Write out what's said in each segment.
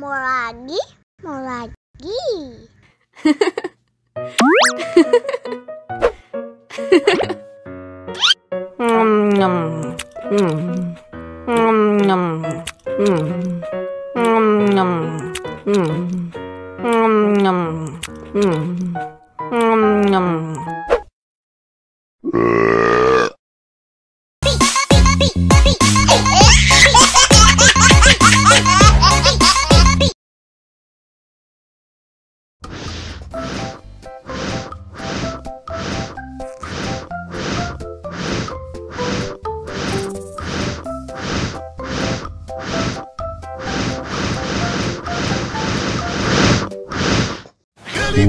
Mau lagi? Mau lagi?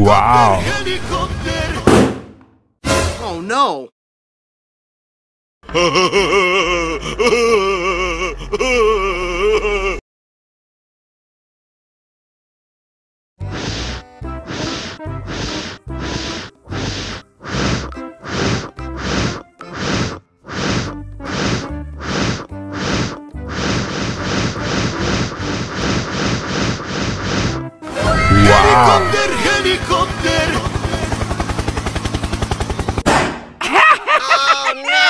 Wow. Oh no. Helikopter, helikopter. Oh no.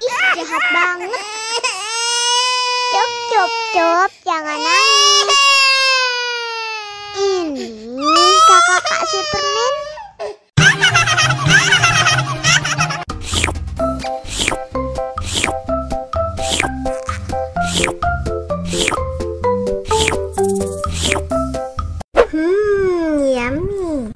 Ih, jahat banget. Cup, cup, cup, jangan nangis. Ini kakak kasih permen. Yummy.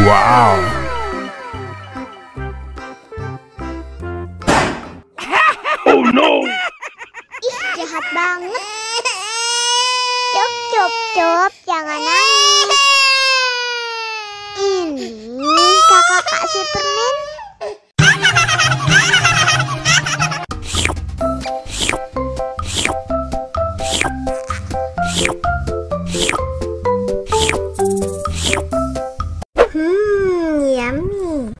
Wow. Oh no. Ih, jahat banget. Cup, cup, cup, jangan nangis. Ini kakak kasih permen. Yummy.